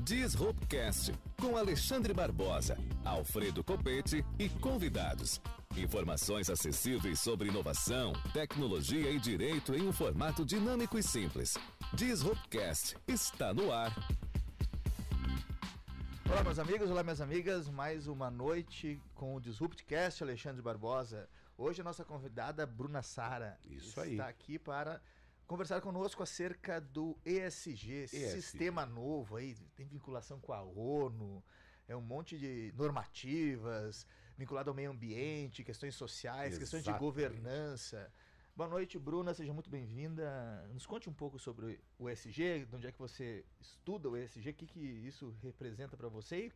Disruptcast, com Alexandre Barbosa, Alfredo Copete e convidados. Informações acessíveis sobre inovação, tecnologia e direito em um formato dinâmico e simples. Disruptcast está no ar. Olá, meus amigos, olá, minhas amigas. Mais uma noite com o Disruptcast, Alexandre Barbosa. Hoje a nossa convidada, Bruna Sara, está aqui para conversar conosco acerca do ESG, sistema novo aí, tem vinculação com a ONU, é um monte de normativas, vinculado ao meio ambiente, questões sociais, questões de governança. Boa noite, Bruna, seja muito bem-vinda. Nos conte um pouco sobre o ESG, de onde é que você estuda o ESG, o que isso representa para você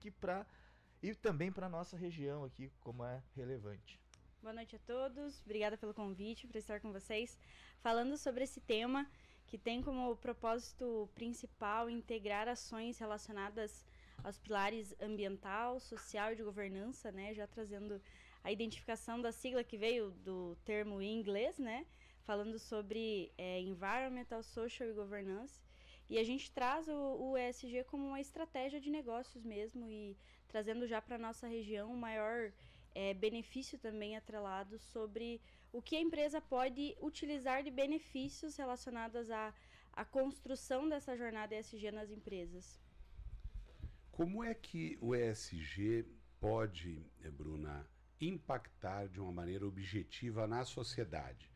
e também para a nossa região aqui, como é relevante. Boa noite a todos, obrigada pelo convite para estar com vocês, falando sobre esse tema que tem como propósito principal integrar ações relacionadas aos pilares ambiental, social e de governança, né, já trazendo a identificação da sigla que veio do termo em inglês, né, falando sobre Environmental, Social e Governance, e a gente traz o ESG como uma estratégia de negócios mesmo e trazendo já para a nossa região o maior benefício também atrelado sobre o que a empresa pode utilizar de benefícios relacionados à construção dessa jornada ESG nas empresas. Como é que o ESG pode, Bruna, impactar de uma maneira objetiva na sociedade?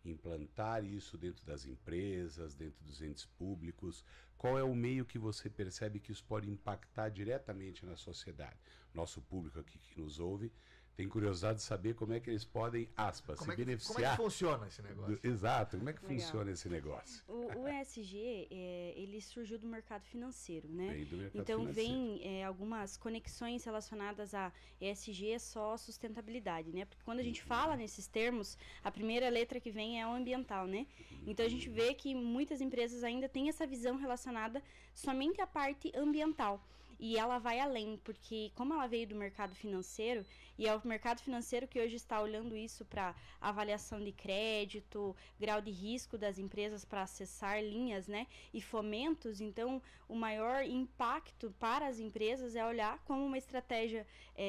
Implantar isso dentro das empresas, dentro dos entes públicos? Qual é o meio que você percebe que isso pode impactar diretamente na sociedade? Nosso público aqui que nos ouve tem curiosidade de saber como é que eles podem, se beneficiar. Como é que funciona esse negócio? Exato, como é que funciona esse negócio? O ESG, ele surgiu do mercado financeiro, né? Vem do mercado então financeiro. Vem algumas conexões relacionadas a ESG é só sustentabilidade, né? Porque quando a gente fala nesses termos, a primeira letra que vem é o ambiental, né? Então a gente vê que muitas empresas ainda têm essa visão relacionada somente à parte ambiental. E ela vai além, porque como ela veio do mercado financeiro, e é o mercado financeiro que hoje está olhando isso para avaliação de crédito, grau de risco das empresas para acessar linhas, né, e fomentos, então o maior impacto para as empresas é olhar como uma estratégia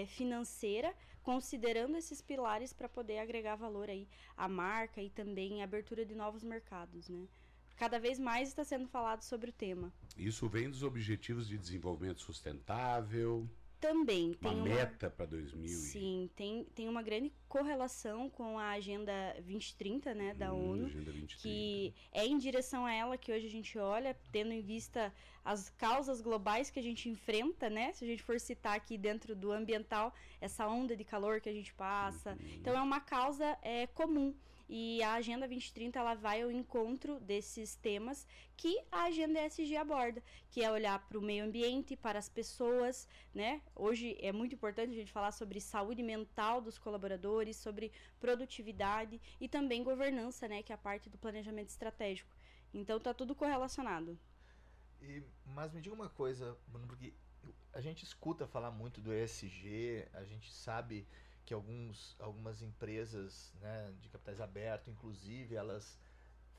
financeira, considerando esses pilares para poder agregar valor aí à marca e também a abertura de novos mercados, né. Cada vez mais está sendo falado sobre o tema. Isso vem dos Objetivos de Desenvolvimento Sustentável? Também. Tem uma meta para 2000? Sim, tem uma grande correlação com a Agenda 2030, né, da ONU, Agenda 2030. Que é em direção a ela que hoje a gente olha, tendo em vista as causas globais que a gente enfrenta, né, se a gente for citar aqui dentro do ambiental, essa onda de calor que a gente passa. Então é uma causa comum. E a Agenda 2030 ela vai ao encontro desses temas que a Agenda ESG aborda, que é olhar para o meio ambiente, para as pessoas, né? Hoje é muito importante a gente falar sobre saúde mental dos colaboradores, sobre produtividade e também governança, né? Que é a parte do planejamento estratégico. Então tá tudo correlacionado. Mas me diga uma coisa, Bruno, porque a gente escuta falar muito do ESG, a gente sabe que algumas empresas, né, de capitais abertos, inclusive, elas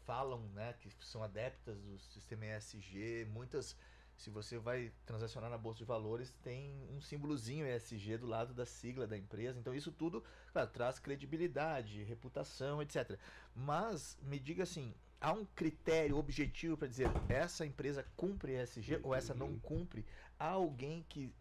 falam, né, que são adeptas do sistema ESG. Muitas, se você vai transacionar na Bolsa de Valores, tem um símbolozinho ESG do lado da sigla da empresa. Então isso tudo, claro, traz credibilidade, reputação, etc. Mas me diga assim, há um critério objetivo para dizer essa empresa cumpre ESG ou essa não cumpre? Há alguém que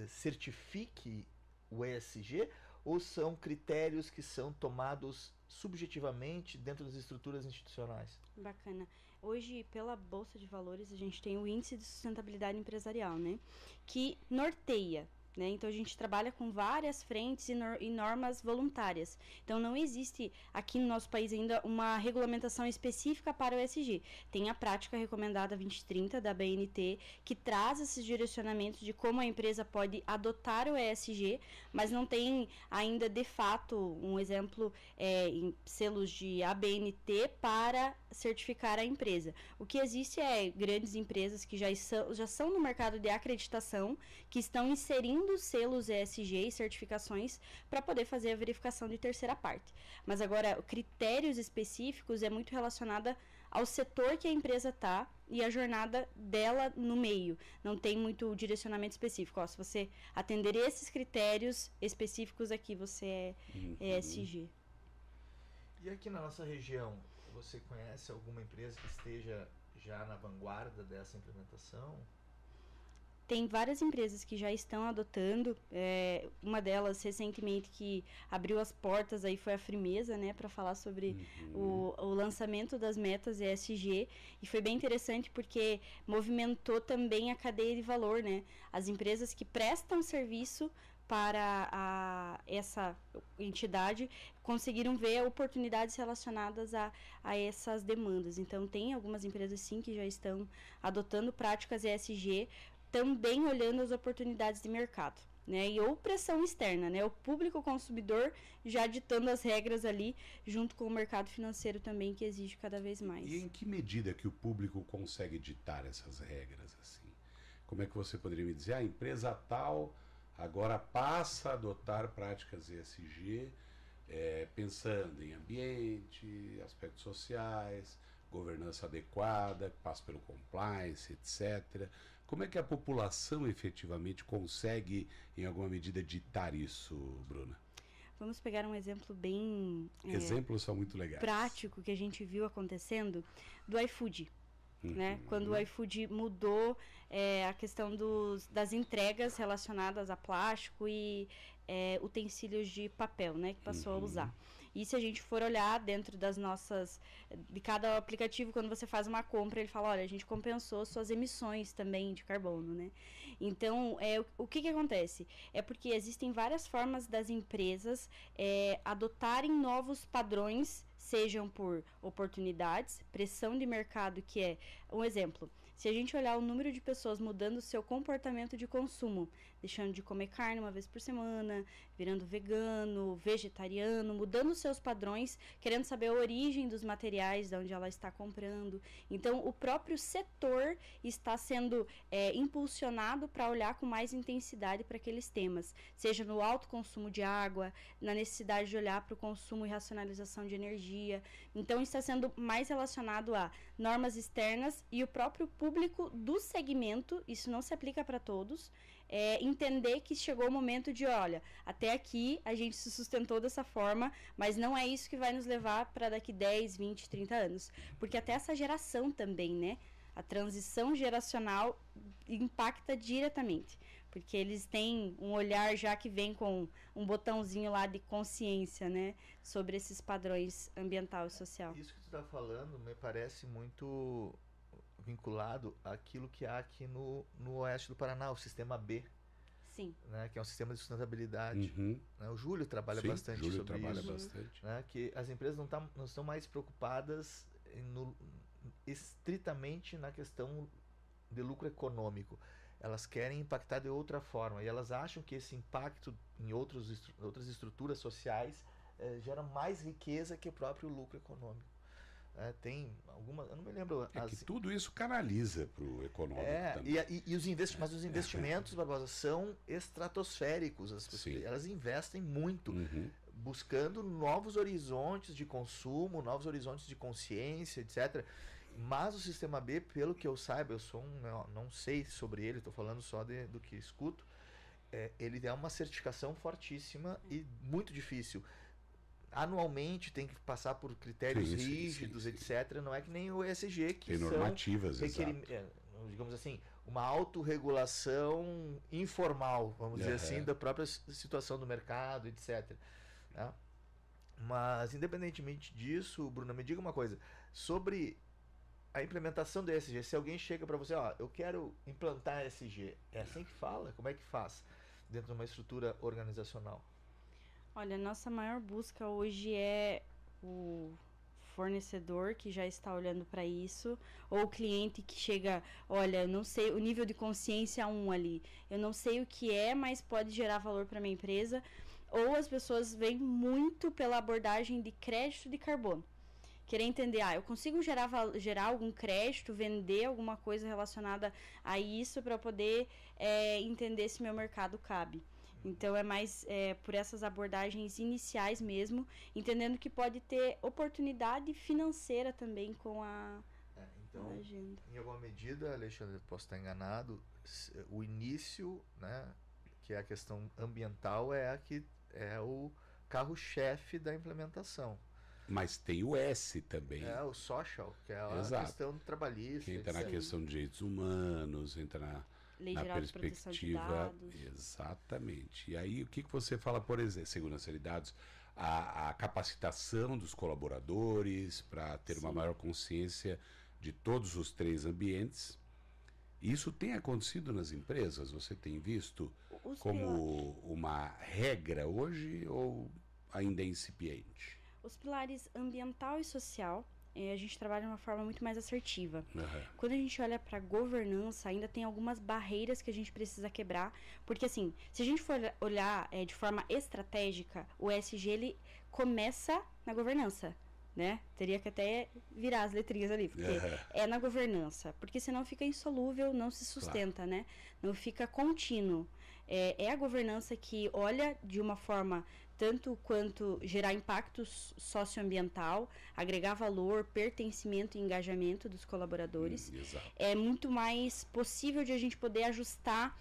certifique o ESG, ou são critérios que são tomados subjetivamente dentro das estruturas institucionais? Bacana. Hoje, pela Bolsa de Valores, a gente tem o Índice de Sustentabilidade Empresarial, né, que norteia, né? Então a gente trabalha com várias frentes e normas voluntárias. Então não existe aqui no nosso país ainda uma regulamentação específica para o ESG. Tem a prática recomendada 2030 da BNT, que traz esses direcionamentos de como a empresa pode adotar o ESG, mas não tem ainda de fato um exemplo em selos de ABNT para certificar a empresa. O que existe é grandes empresas que já são no mercado de acreditação, que estão inserindo selos ESG e certificações para poder fazer a verificação de terceira parte. Mas agora, critérios específicos é muito relacionada ao setor que a empresa está e a jornada dela no meio. Não tem muito direcionamento específico. Ó, se você atender esses critérios específicos aqui, você é ESG. E aqui na nossa região, você conhece alguma empresa que esteja já na vanguarda dessa implementação? Tem várias empresas que já estão adotando. Uma delas, recentemente, que abriu as portas aí foi a Frimeza, né, para falar sobre o lançamento das metas ESG. E foi bem interessante porque movimentou também a cadeia de valor, né? As empresas que prestam serviço para essa entidade conseguiram ver oportunidades relacionadas a essas demandas. Então, tem algumas empresas, sim, que já estão adotando práticas ESG, também olhando as oportunidades de mercado, né? Ou pressão externa, né? O público consumidor já ditando as regras ali, junto com o mercado financeiro também, que exige cada vez mais. E em que medida que o público consegue ditar essas regras, assim? Como é que você poderia me dizer, a empresa tal agora passa a adotar práticas ESG, pensando em ambiente, aspectos sociais, governança adequada, passa pelo compliance, etc. Como é que a população efetivamente consegue, em alguma medida, ditar isso, Bruna? Vamos pegar um exemplo bem exemplos são muito legais. Prático que a gente viu acontecendo do iFood. Né? Quando o iFood mudou a questão das entregas relacionadas a plástico e utensílios de papel, né? Que passou a usar. E se a gente for olhar dentro das de cada aplicativo, quando você faz uma compra, ele fala, olha, a gente compensou suas emissões também de carbono, né? Então, o que acontece? É porque existem várias formas das empresas adotarem novos padrões, sejam por oportunidades, pressão de mercado, que é um exemplo. Se a gente olhar o número de pessoas mudando o seu comportamento de consumo, deixando de comer carne uma vez por semana, virando vegano, vegetariano, mudando os seus padrões, querendo saber a origem dos materiais, de onde ela está comprando. Então, o próprio setor está sendo impulsionado para olhar com mais intensidade para aqueles temas, seja no alto consumo de água, na necessidade de olhar para o consumo e racionalização de energia. Então, está sendo mais relacionado a normas externas e o próprio público do segmento, isso não se aplica para todos, entender que chegou o momento de, olha, até aqui a gente se sustentou dessa forma, mas não é isso que vai nos levar para daqui 10, 20, 30 anos. Porque até essa geração também, né? A transição geracional impacta diretamente. Porque eles têm um olhar já que vem com um botãozinho lá de consciência, né? Sobre esses padrões ambiental e social. Isso que tu está falando me parece muito vinculado àquilo que há aqui no oeste do Paraná, o sistema B. Sim. Né, que é um sistema de sustentabilidade. Né, o Júlio trabalha bastante sobre isso. Bastante. Né, que as empresas não estão mais preocupadas estritamente na questão de lucro econômico. Elas querem impactar de outra forma. E elas acham que esse impacto em outras estruturas sociais gera mais riqueza que o próprio lucro econômico. Tem alguma, eu não me lembro. Que tudo isso canaliza para o econômico também. Mas os investimentos, Barbosa, são estratosféricos. Elas investem muito, buscando novos horizontes de consumo, novos horizontes de consciência, etc. Mas o sistema B, pelo que eu saiba, não sei sobre ele, estou falando só do que escuto, ele é uma certificação fortíssima e muito difícil. Anualmente tem que passar por critérios rígidos, etc. Não é que nem o ESG, que tem normativas, digamos assim, uma autorregulação informal, vamos dizer assim, da própria situação do mercado, etc. Né? Mas, independentemente disso, Bruna, me diga uma coisa, sobre a implementação do ESG. Se alguém chega para você, eu quero implantar ESG, é assim que fala? Como é que faz dentro de uma estrutura organizacional? Olha, nossa maior busca hoje é o fornecedor que já está olhando para isso, ou o cliente que chega, olha, eu não sei, o nível de consciência 1 ali, eu não sei o que é, mas pode gerar valor para minha empresa, ou as pessoas vêm muito pela abordagem de crédito de carbono. Querer entender, eu consigo gerar algum crédito, vender alguma coisa relacionada a isso para poder entender se meu mercado cabe. Então, é mais por essas abordagens iniciais mesmo, entendendo que pode ter oportunidade financeira também com a Então, em alguma medida, Alexandre, posso estar enganado, o início, né, que é a questão ambiental, é o carro-chefe da implementação. Mas tem o S também. É o social, que é a questão trabalhista. Que entra na questão de direitos humanos, entra na perspectiva. Exatamente. E aí, o que você fala, por exemplo, segurança de dados, a capacitação dos colaboradores para ter uma maior consciência de todos os 3 ambientes. Isso tem acontecido nas empresas? Você tem visto como uma regra hoje ou ainda é incipiente? Os pilares ambiental e social, a gente trabalha de uma forma muito mais assertiva. Quando a gente olha para a governança, ainda tem algumas barreiras que a gente precisa quebrar, porque assim, se a gente for olhar de forma estratégica, o ESG ele começa na governança, né? Teria que até virar as letrinhas ali, porque é na governança, porque senão fica insolúvel, não se sustenta, né? Não fica contínuo. É a governança que olha de uma forma tanto quanto gerar impacto socioambiental, agregar valor, pertencimento e engajamento dos colaboradores. É muito mais possível de a gente poder ajustar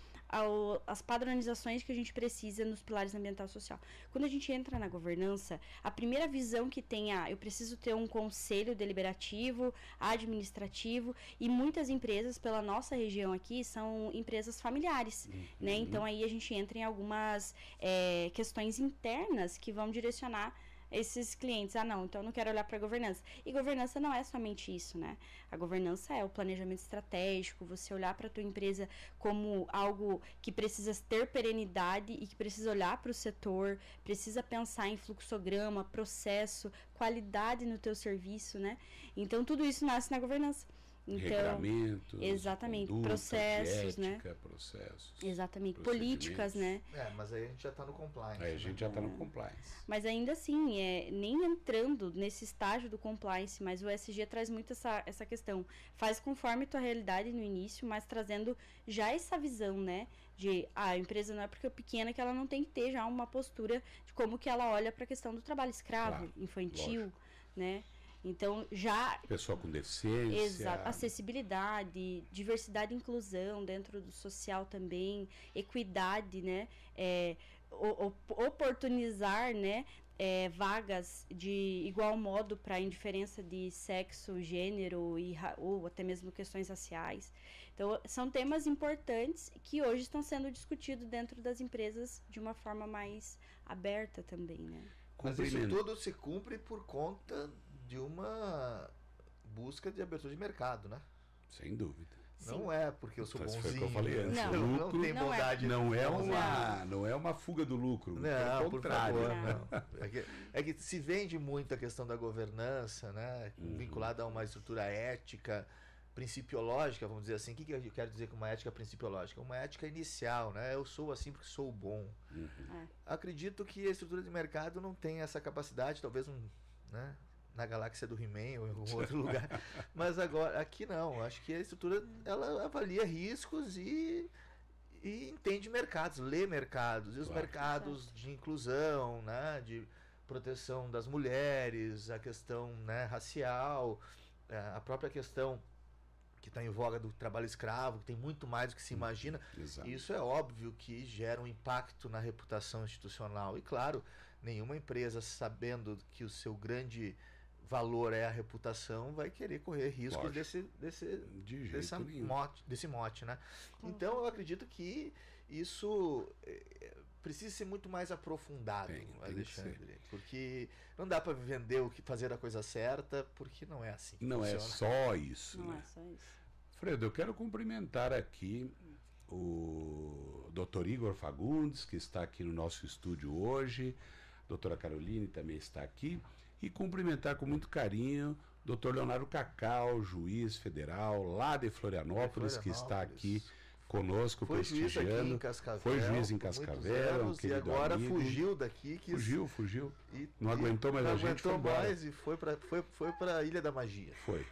as padronizações que a gente precisa nos pilares ambiental e social. Quando a gente entra na governança, a primeira visão que tem eu preciso ter um conselho deliberativo, administrativo, e muitas empresas pela nossa região aqui são empresas familiares, né? Então aí a gente entra em algumas questões internas que vão direcionar esses clientes. Não, então eu não quero olhar para a governança. E governança não é somente isso, né? A governança é o planejamento estratégico, você olhar para a tua empresa como algo que precisa ter perenidade e que precisa olhar para o setor, precisa pensar em fluxograma, processo, qualidade no teu serviço, né? Então tudo isso nasce na governança. Então, regulamentos, exatamente, conduta, processos, ética, né? Processos. Exatamente, políticas, né? Mas aí a gente já está no compliance. Aí a gente já está no compliance. Mas ainda assim, nem entrando nesse estágio do compliance, mas o ESG traz muito essa questão. Faz conforme tua realidade no início, mas trazendo já essa visão, né? De a empresa não é porque é pequena que ela não tem que ter já uma postura de como que ela olha para a questão do trabalho escravo, infantil, lógico, né? Então, já... Pessoa com deficiência... Exato. Acessibilidade, diversidade e inclusão dentro do social também, equidade, né? Oportunizar, né? Vagas de igual modo para indiferença de sexo, gênero ou até mesmo questões raciais. Então, são temas importantes que hoje estão sendo discutidos dentro das empresas de uma forma mais aberta também, né? Mas isso tudo se cumpre por conta de uma busca de abertura de mercado, né? Sem dúvida. Não é porque eu sou bonzinho. Foi o que eu falei antes. Não tem bondade. Não é uma fuga do lucro. Não, por favor. Não. É que se vende muito a questão da governança, né? Vinculada a uma estrutura ética, principiológica, vamos dizer assim. O que eu quero dizer com uma ética principiológica? Uma ética inicial, né? Eu sou assim porque sou bom. Acredito que a estrutura de mercado não tem essa capacidade, talvez né? Na galáxia do He-Man ou em algum outro lugar. Mas agora, aqui não. Acho que a estrutura, ela avalia riscos e entende mercados, lê mercados. E os mercados de inclusão, né, de proteção das mulheres, a questão, né, racial, a própria questão que está em voga do trabalho escravo, que tem muito mais do que se imagina. Exato. Isso é óbvio que gera um impacto na reputação institucional. E claro, nenhuma empresa, sabendo que o seu grande valor é a reputação, vai querer correr riscos desse mote, né? Então eu acredito que isso precisa ser muito mais aprofundado, Alexandre, porque não dá para vender fazer a coisa certa, porque não é assim. Não funciona. É só isso. Não né? é só isso. Fredo, eu quero cumprimentar aqui o Dr. Igor Fagundes, que está aqui no nosso estúdio hoje, a doutora Caroline também está aqui, e cumprimentar com muito carinho o Dr. Leonardo Cacau, juiz federal lá de Florianópolis, que está aqui conosco, prestigiando. Foi juiz em Cascavel, e agora amigo. Fugiu daqui. Fugiu. Não aguentou mais a gente. Não aguentou mais e foi para a Ilha da Magia. Foi.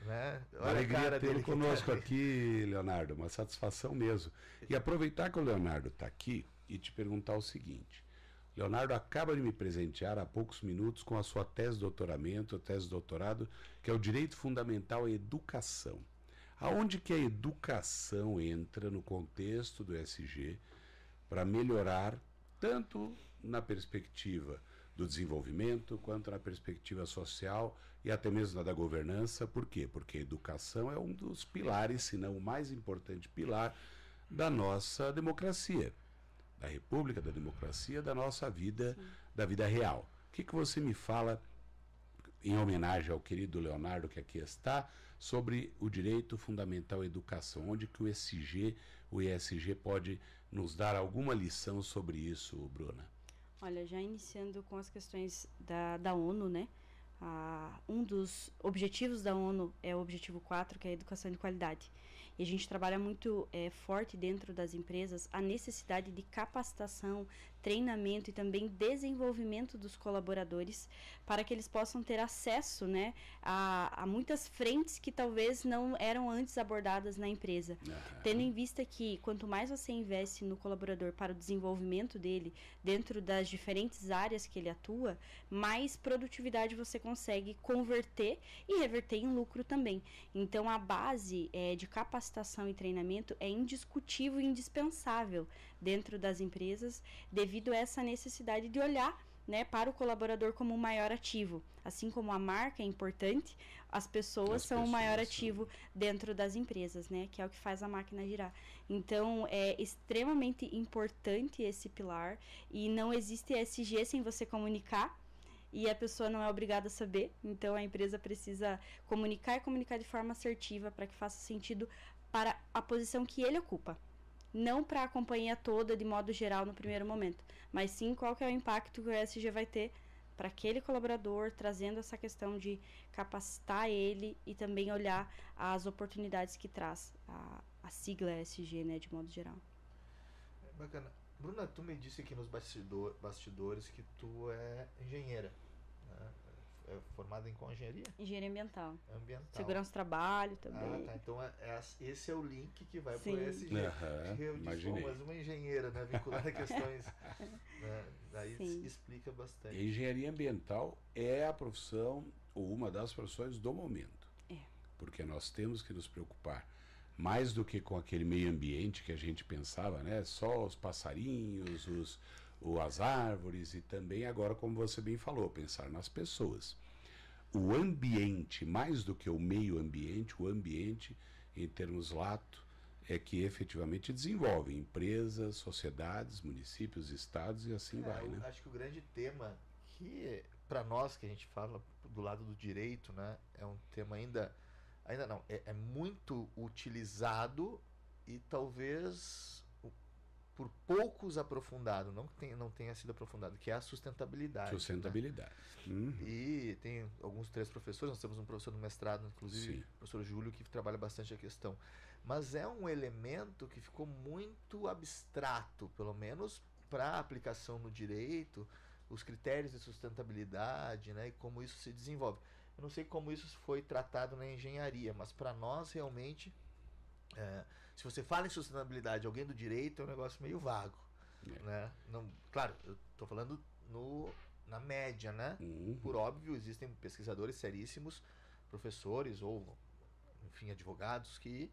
Né? Uma alegria tê-lo conosco aqui, Leonardo, uma satisfação mesmo. E aproveitar que o Leonardo está aqui e te perguntar o seguinte: Leonardo acaba de me presentear há poucos minutos com a sua tese de doutoramento, tese de doutorado, que é o Direito Fundamental à Educação. Aonde que a educação entra no contexto do ESG para melhorar tanto na perspectiva do desenvolvimento, quanto na perspectiva social e até mesmo na da governança. Por quê? Porque a educação é um dos pilares, se não o mais importante pilar, da nossa democracia, da república, da democracia, da nossa vida, da vida real. O que você me fala, em homenagem ao querido Leonardo que aqui está, sobre o direito fundamental à educação? Onde que o ESG pode nos dar alguma lição sobre isso, Bruna? Olha, já iniciando com as questões da ONU, né? Um dos objetivos da ONU é o objetivo 4, que é a educação de qualidade. E a gente trabalha muito forte dentro das empresas a necessidade de capacitação, treinamento e também desenvolvimento dos colaboradores para que eles possam ter acesso, né, a muitas frentes que talvez não eram antes abordadas na empresa. Tendo em vista que quanto mais você investe no colaborador para o desenvolvimento dele dentro das diferentes áreas que ele atua, mais produtividade você consegue converter e reverter em lucro também. Então a base de capacitação e treinamento é indiscutível e indispensável dentro das empresas, devido a essa necessidade de olhar, né, para o colaborador como um maior ativo. Assim como a marca é importante, as pessoas são o maior ativo dentro das empresas, né, que é o que faz a máquina girar. Então, é extremamente importante esse pilar e não existe ESG sem você comunicar. E a pessoa não é obrigada a saber, então a empresa precisa comunicar e comunicar de forma assertiva para que faça sentido para a posição que ele ocupa. Não para a companhia toda de modo geral no primeiro momento, mas sim qual que é o impacto que o ESG vai ter para aquele colaborador, trazendo essa questão de capacitar ele e também olhar as oportunidades que traz a sigla ESG, né, de modo geral. Bacana. Bruna, tu me disse aqui nos bastidores que tu é engenheira, né? É formada em qual engenharia? Engenharia ambiental. Ambiental. Segurança do trabalho também. Tá. Então esse é o link que vai para o ESG. Eu disse, mas uma engenheira, né, vinculada a questões, né, daí explica bastante. E engenharia ambiental é a profissão, ou uma das profissões do momento. Porque nós temos que nos preocupar mais do que com aquele meio ambiente que a gente pensava, né? Só os passarinhos, as árvores, e também agora, como você bem falou, pensar nas pessoas. O ambiente, mais do que o meio ambiente, o ambiente, em termos lato, é que efetivamente desenvolve empresas, sociedades, municípios, estados e assim vai, né? Acho que o grande tema que, para nós, que a gente fala do lado do direito, né, é um tema ainda não, é muito utilizado e talvez por poucos aprofundado, não tenha sido aprofundado, que é a sustentabilidade. Sustentabilidade. Né? E tem alguns 3 professores, nós temos um professor no mestrado, inclusive, o professor Júlio, que trabalha bastante a questão. Mas é um elemento que ficou muito abstrato, pelo menos para a aplicação no direito, os critérios de sustentabilidade, né, e como isso se desenvolve. Eu não sei como isso foi tratado na engenharia, mas para nós realmente, se você fala em sustentabilidade, alguém do direito, é um negócio meio vago, né? Não, claro, eu estou falando na média, né? Por óbvio, existem pesquisadores seríssimos, professores ou, enfim, advogados que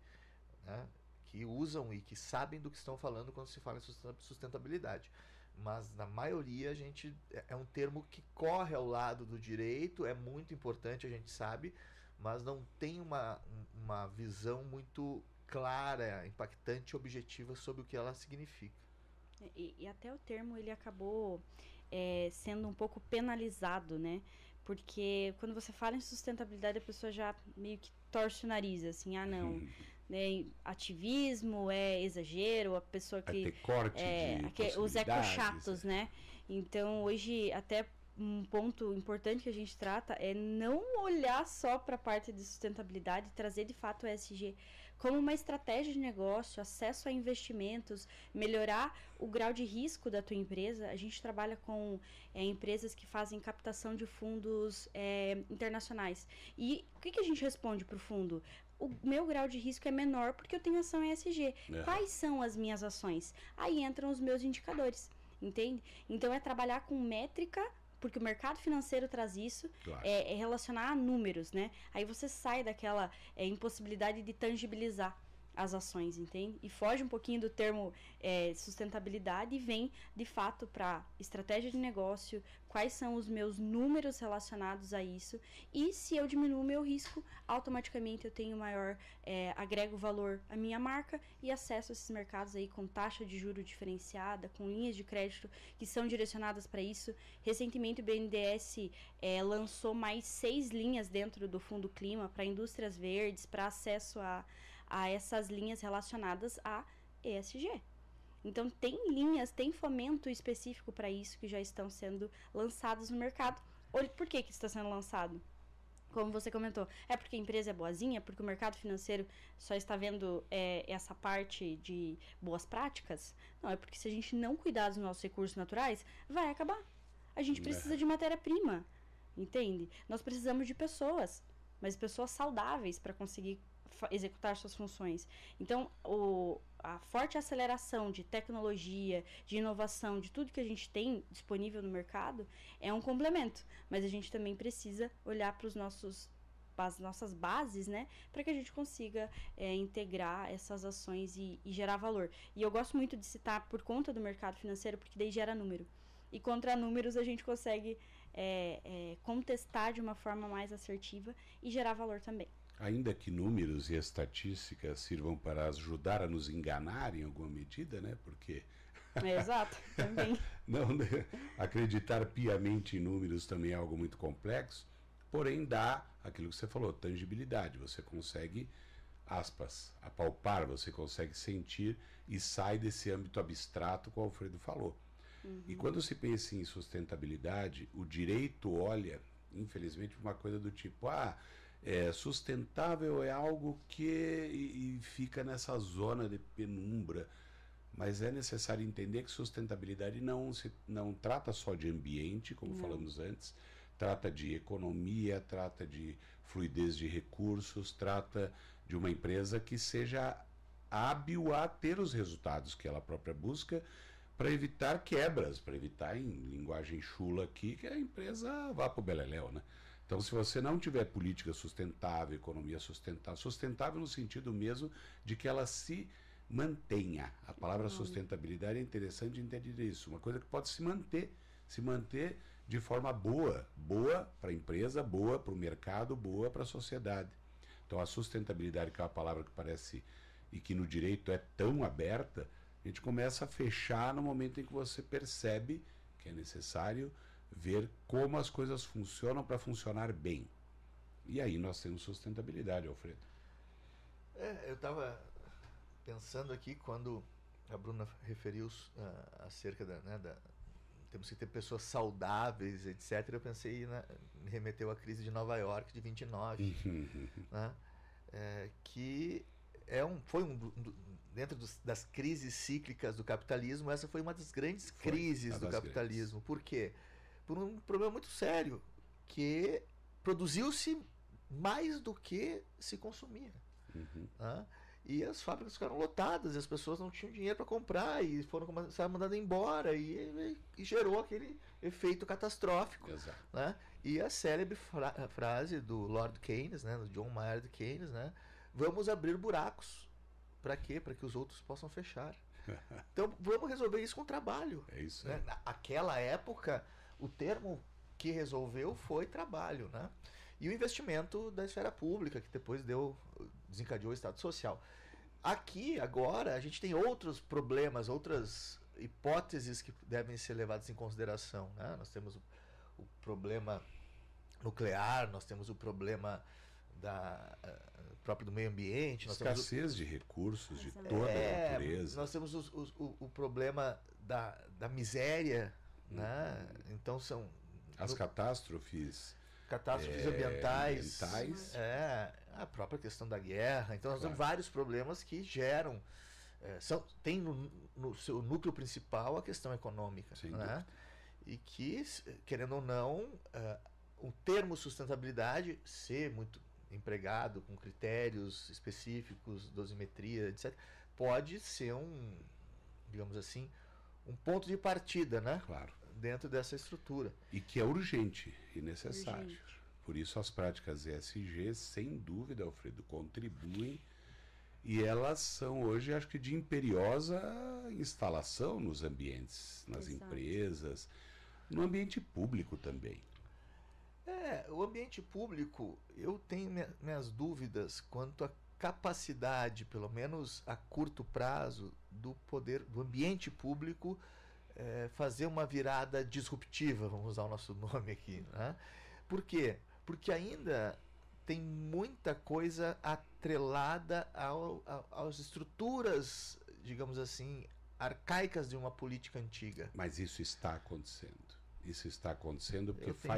usam e que sabem do que estão falando quando se fala em sustentabilidade. Mas na maioria a gente é um termo que corre ao lado do direito, é muito importante, a gente sabe, mas não tem uma visão muito clara, impactante, objetiva sobre o que ela significa. E até o termo ele acabou sendo um pouco penalizado, né? Porque quando você fala em sustentabilidade, a pessoa já meio que torce o nariz, assim, não, né, ativismo é exagero, a pessoa que... Vai ter corte os ecochatos, né? Então, hoje, até um ponto importante que a gente trata é não olhar só para a parte de sustentabilidade, trazer de fato o ESG como uma estratégia de negócio, acesso a investimentos, melhorar o grau de risco da tua empresa. A gente trabalha com empresas que fazem captação de fundos internacionais. E o que a gente responde para o fundo? O meu grau de risco é menor porque eu tenho ação ESG. Quais são as minhas ações? Aí entram os meus indicadores. entende? Então é trabalhar com métrica, porque o mercado financeiro traz isso, Claro. é relacionar a números, né? Aí você sai daquela impossibilidade de tangibilizar as ações, entende? E foge um pouquinho do termo sustentabilidade e vem, de fato, para estratégia de negócio, quais são os meus números relacionados a isso, e se eu diminuo o meu risco, automaticamente eu tenho maior, agrego valor à minha marca e acesso a esses mercados aí com taxa de juro diferenciada, com linhas de crédito que são direcionadas para isso. Recentemente o BNDES lançou mais 6 linhas dentro do Fundo Clima para indústrias verdes, para acesso a essas linhas relacionadas a ESG. Então, tem linhas, tem fomento específico para isso que já estão sendo lançados no mercado. Por que está sendo lançado? Como você comentou, é porque a empresa é boazinha? Porque o mercado financeiro só está vendo essa parte de boas práticas? Não, é porque se a gente não cuidar dos nossos recursos naturais, vai acabar. A gente precisa de matéria-prima, entende? Nós precisamos de pessoas, mas pessoas saudáveis para conseguir executar suas funções. Então, a forte aceleração de tecnologia, de inovação, de tudo que a gente tem disponível no mercado é um complemento, mas a gente também precisa olhar para as nossas bases, né, para que a gente consiga integrar essas ações e gerar valor. E eu gosto muito de citar por conta do mercado financeiro, porque daí gera número. E contra números a gente consegue contestar de uma forma mais assertiva e gerar valor também. Ainda que números e estatísticas sirvam para ajudar a nos enganar em alguma medida, né? Porque exato, também. Não, acreditar piamente em números também é algo muito complexo, porém dá aquilo que você falou, tangibilidade. Você consegue, aspas, apalpar, você consegue sentir e sai desse âmbito abstrato que o Alfredo falou. Uhum. E quando se pensa em sustentabilidade, o direito olha, infelizmente, uma coisa do tipo, sustentável é algo que e fica nessa zona de penumbra, mas é necessário entender que sustentabilidade não trata só de ambiente, como falamos antes, trata de economia, trata de fluidez de recursos, trata de uma empresa que seja hábil a ter os resultados que ela própria busca, para evitar quebras, para evitar, em linguagem chula aqui, que a empresa vá para o beleléu, né? Então, se você não tiver política sustentável, economia sustentável no sentido mesmo de que ela se mantenha. A palavra sustentabilidade é interessante entender isso. Uma coisa que pode se manter de forma boa para a empresa, boa para o mercado, boa para a sociedade. Então, a sustentabilidade, que é uma palavra que parece e que no direito é tão aberta, a gente começa a fechar no momento em que você percebe que é necessário ver como as coisas funcionam para funcionar bem. E aí nós temos sustentabilidade, Alfredo. Eu estava pensando aqui quando a Bruna referiu acerca temos que ter pessoas saudáveis, etc. Eu pensei, me remeteu à crise de Nova York de 29, né? Que foi dentro das crises cíclicas do capitalismo, essa foi uma das grandes crises do capitalismo. Por quê? Por um problema muito sério, que produziu-se mais do que se consumia. Né? E as fábricas ficaram lotadas, e as pessoas não tinham dinheiro para comprar, e começaram mandando embora, e gerou aquele efeito catastrófico. Né? E a célebre frase do Lord Keynes, né, do John Maynard Keynes, né, vamos abrir buracos. Para quê? Para que os outros possam fechar. Então, vamos resolver isso com trabalho. É isso. Né? Naquela época, o termo que resolveu foi trabalho, né? E o investimento da esfera pública, que depois desencadeou o Estado Social. Aqui, agora, a gente tem outros problemas, outras hipóteses que devem ser levadas em consideração. Né? Nós temos o problema nuclear, nós temos o problema próprio do meio ambiente. Escassez de recursos de toda a natureza. Nós temos o problema da miséria, né? Então são as catástrofes ambientais, a própria questão da guerra. Então nós temos vários problemas que geram, tem no seu núcleo principal a questão econômica, né? E que, querendo ou não, o termo sustentabilidade ser muito empregado com critérios específicos, dosimetria, etc., pode ser digamos assim, um ponto de partida, né? Claro. Dentro dessa estrutura. E que é urgente e necessário. Por isso as práticas ESG, sem dúvida, Alfredo, contribuem e elas são hoje, acho que, de imperiosa instalação nos ambientes, nas empresas, no ambiente público também. O ambiente público, eu tenho minhas dúvidas quanto à capacidade, pelo menos a curto prazo, do ambiente público fazer uma virada disruptiva, vamos usar o nosso nome aqui, né? Por quê? Porque ainda tem muita coisa atrelada às estruturas, digamos assim, arcaicas de uma política antiga. Mas isso está acontecendo. Isso está acontecendo porque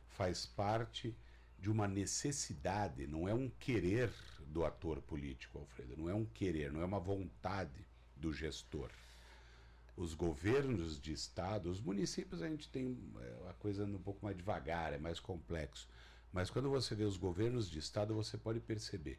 faz parte de uma necessidade, não é um querer do ator político, Alfredo, não é um querer, não é uma vontade do gestor. Os governos de estado, os municípios a gente tem a coisa um pouco mais devagar, é mais complexo. Mas quando você vê os governos de estado, você pode perceber.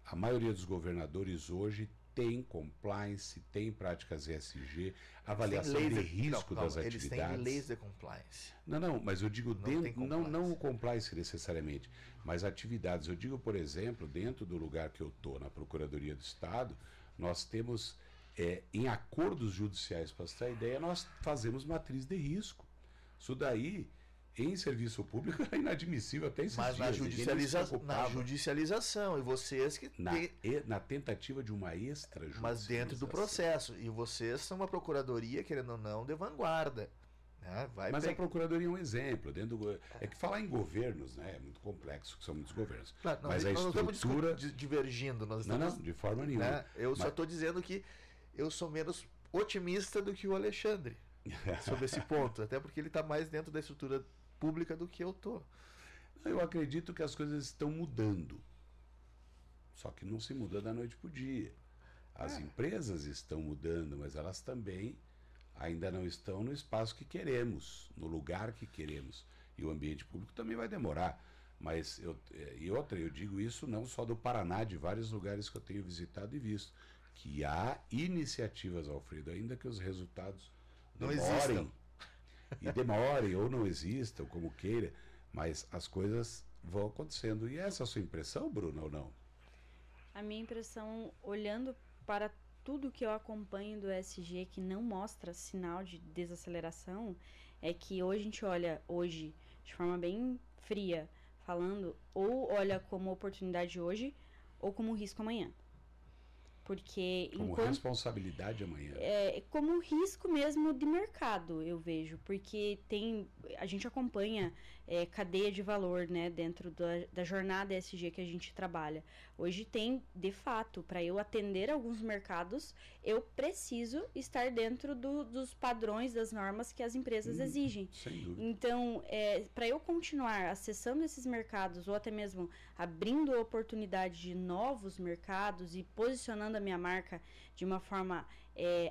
A maioria dos governadores hoje tem compliance, tem práticas ESG, avaliação de risco das atividades. Eles têm leis de compliance. Não, mas eu digo não o compliance necessariamente, mas atividades. Eu digo, por exemplo, dentro do lugar que eu estou, na Procuradoria do Estado, nós temos, em acordos judiciais, para você ter ideia, nós fazemos matriz de risco. Isso daí, em serviço público, é inadmissível até esses dias. Mas na judicialização, e vocês que... Na tentativa de uma extrajudicialização. Mas dentro do processo. E vocês são uma procuradoria, querendo ou não, de vanguarda. Né? Mas a procuradoria é um exemplo. É que falar em governos, né, é muito complexo, que são muitos governos. Claro, mas a estrutura... Nós estamos divergindo. Não, de forma nenhuma. Né? Eu só estou dizendo que eu sou menos otimista do que o Alexandre sobre esse ponto. Até porque ele está mais dentro da estrutura pública do que eu tô. Eu acredito que as coisas estão mudando. Só que não se muda da noite para o dia. As empresas estão mudando, mas elas também ainda não estão no espaço que queremos, no lugar que queremos. E o ambiente público também vai demorar. Mas eu digo isso não só do Paraná, de vários lugares que eu tenho visitado e visto, que há iniciativas, Alfredo, ainda que os resultados não existam. E demorem ou não existam, como queira, mas as coisas vão acontecendo. E essa é a sua impressão, Bruna, ou não? A minha impressão, olhando para tudo que eu acompanho do ESG que não mostra sinal de desaceleração, é que hoje a gente olha, de forma bem fria, falando, ou olha como oportunidade hoje, ou como risco amanhã. Porque como responsabilidade amanhã. Como risco mesmo de mercado, eu vejo. Porque a gente acompanha cadeia de valor, né, dentro da jornada ESG que a gente trabalha. Hoje tem, de fato, para eu atender alguns mercados, eu preciso estar dentro dos padrões, das normas que as empresas exigem. Sem dúvida. Então, para eu continuar acessando esses mercados, ou até mesmo abrindo oportunidade de novos mercados e posicionando a minha marca de uma forma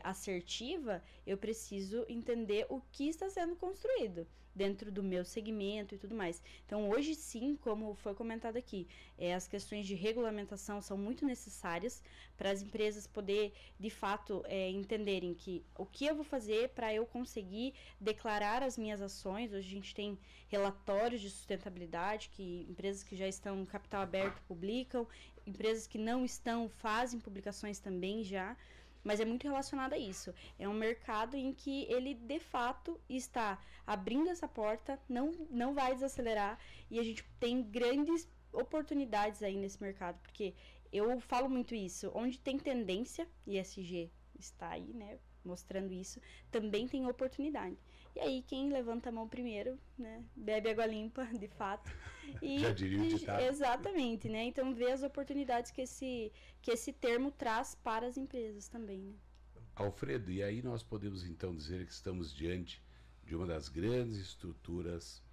assertiva, eu preciso entender o que está sendo construído dentro do meu segmento e tudo mais. Então, hoje sim, como foi comentado aqui, as questões de regulamentação são muito necessárias para as empresas poder, de fato, entenderem que o que eu vou fazer para eu conseguir declarar as minhas ações. Hoje a gente tem relatórios de sustentabilidade que empresas que já estão em capital aberto publicam, empresas que não estão fazem publicações também já. Mas é muito relacionado a isso. É um mercado em que ele, de fato, está abrindo essa porta, não vai desacelerar, e a gente tem grandes oportunidades aí nesse mercado, porque eu falo muito isso, onde tem tendência, e ESG está aí, né, mostrando isso, também tem oportunidade. E aí, quem levanta a mão primeiro, né, bebe água limpa, de fato. E, já diria o ditado. Exatamente, né? Então, vê as oportunidades que esse termo traz para as empresas também, né? Alfredo, e aí nós podemos então dizer que estamos diante de uma das grandes estruturas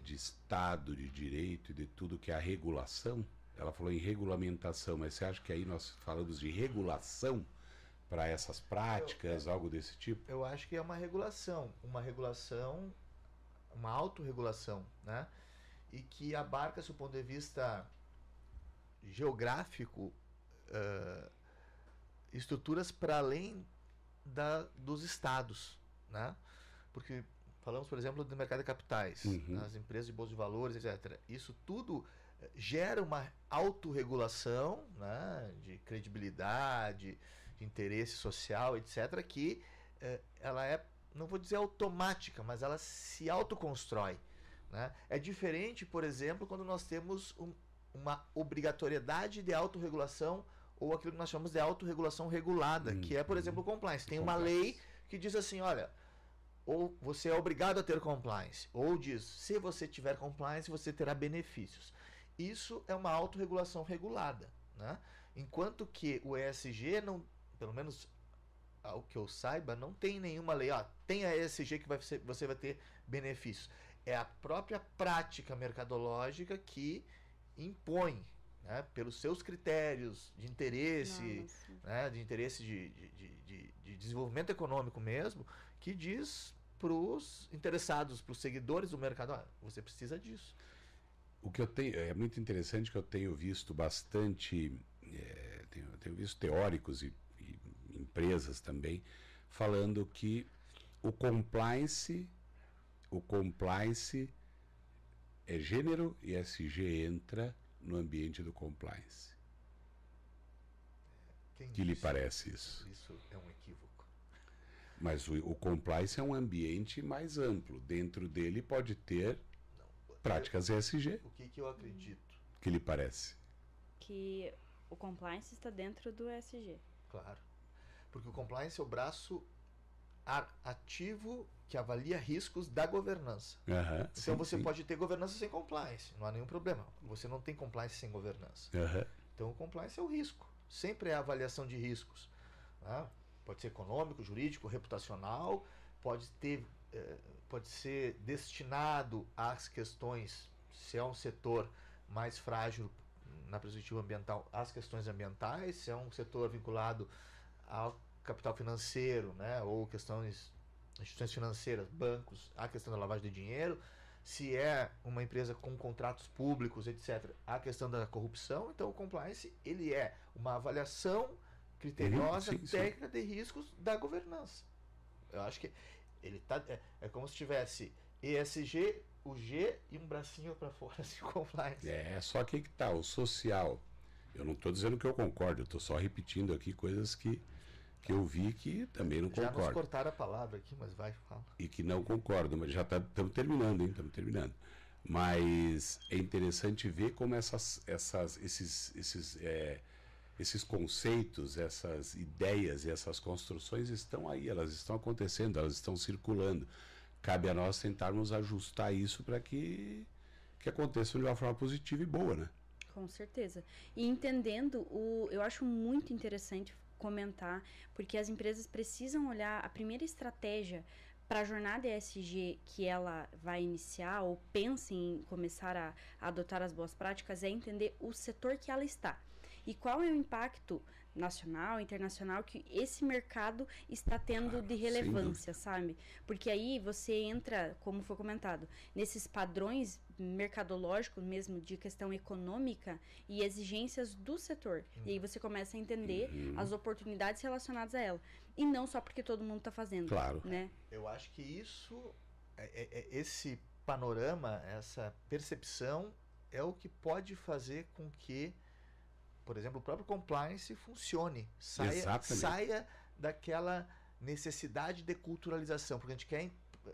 de Estado, de direito e de tudo que é a regulação. Ela falou em regulamentação, mas você acha que aí nós falamos de regulação para essas práticas, algo desse tipo? Eu acho que é uma regulação, uma autorregulação, né? E que abarca, do ponto de vista geográfico, estruturas para além dos estados, né? Porque falamos, por exemplo, do mercado de capitais, as empresas de bolsa de valores, etc. Isso tudo gera uma autorregulação, né, de credibilidade, de interesse social, etc., que ela é, não vou dizer automática, mas ela se autoconstrói, né? É diferente, por exemplo, quando nós temos uma obrigatoriedade de autorregulação ou aquilo que nós chamamos de autorregulação regulada, que é, por exemplo, o compliance. Tem uma lei que diz assim, olha, ou você é obrigado a ter compliance, ou diz, se você tiver compliance, você terá benefícios. Isso é uma autorregulação regulada, né? Enquanto que o ESG, não, pelo menos ao que eu saiba, não tem nenhuma lei, tem a ESG que você vai ter benefícios. É a própria prática mercadológica que impõe, né, pelos seus critérios de interesse, né, de interesse de desenvolvimento econômico mesmo, que diz para os interessados, para os seguidores do mercado, você precisa disso. O que eu tenho, é muito interessante que eu tenho visto bastante, tenho visto teóricos e empresas também, falando que o compliance é gênero e ESG entra no ambiente do compliance. Que lhe parece isso? Isso é um equívoco. Mas o compliance é um ambiente mais amplo. Dentro dele pode ter práticas ESG. O que eu acredito? Que lhe parece? Que o compliance está dentro do ESG. Claro. Porque o compliance é o braço ativo que avalia riscos da governança. Então você pode ter governança sem compliance, não há nenhum problema. Você não tem compliance sem governança. Então o compliance é o risco. Sempre é a avaliação de riscos. Né? Pode ser econômico, jurídico, reputacional, pode ser destinado às questões, se é um setor mais frágil na perspectiva ambiental, às questões ambientais, se é um setor vinculado ao capital financeiro, né, ou instituições financeiras, bancos, a questão da lavagem de dinheiro, se é uma empresa com contratos públicos, etc., a questão da corrupção. Então o compliance, ele é uma avaliação criteriosa, técnica de riscos da governança. Eu acho que ele é como se tivesse ESG, o G e um bracinho para fora, assim, compliance. Só que tá, o social, eu não estou dizendo que eu concordo, eu estou só repetindo aqui coisas que eu vi que também não concordo. Já nos cortaram a palavra aqui, mas vai, fala. E que não concordo, mas já estamos terminando, hein? Estamos terminando. Mas é interessante ver como esses conceitos, essas ideias e essas construções estão aí, elas estão acontecendo, elas estão circulando. Cabe a nós tentarmos ajustar isso para que aconteça de uma forma positiva e boa, né? Com certeza. E entendendo, eu acho muito interessante comentar, porque as empresas precisam olhar a primeira estratégia para a jornada ESG que ela vai iniciar ou pensa em começar a adotar as boas práticas, é entender o setor que ela está e qual é o impacto nacional, internacional que esse mercado está tendo de relevância, sabe? Porque aí você entra, como foi comentado, nesses padrões mercadológicos mesmo de questão econômica e exigências do setor. E aí você começa a entender as oportunidades relacionadas a ela. E não só porque todo mundo está fazendo. Claro. Né? Eu acho que isso, esse panorama, essa percepção é o que pode fazer com que, por exemplo, o próprio compliance funcione, saia daquela necessidade de culturalização, porque a gente quer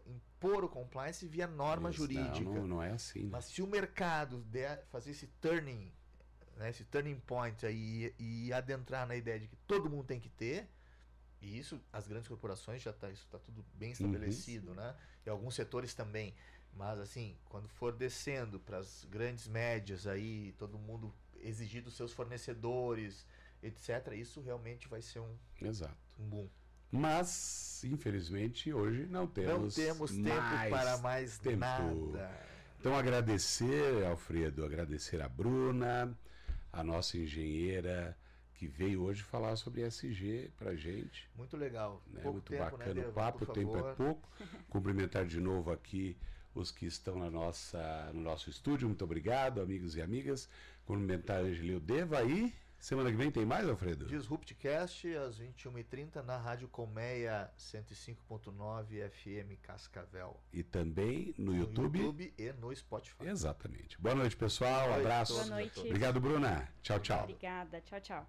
impor o compliance via norma jurídica. Não é assim. Né? Mas se o mercado fazer esse turning, né, esse turning point aí, e adentrar na ideia de que todo mundo tem que ter, e isso, as grandes corporações isso está tudo bem estabelecido, né? E alguns setores também. Mas assim, quando for descendo para as grandes médias aí, todo mundo exigir dos seus fornecedores, etc., isso realmente vai ser um boom. Mas, infelizmente, hoje não temos tempo para mais nada. Então, agradecer, Alfredo, agradecer a Bruna, a nossa engenheira, que veio hoje falar sobre ESG pra gente. Muito legal. Né? Muito tempo, bacana, né, o papo, o tempo é pouco. Cumprimentar de novo aqui os que estão no nosso estúdio. Muito obrigado, amigos e amigas. Cumprimentar a Angelil Deva aí. Semana que vem tem mais, Alfredo? Disruptcast, às 21h30, na Rádio Colmeia 105.9 FM Cascavel. E também no YouTube. No YouTube e no Spotify. Exatamente. Boa noite, pessoal. Abraço. Boa noite. Obrigado, Bruna. Tchau, tchau. Obrigada. Tchau, tchau.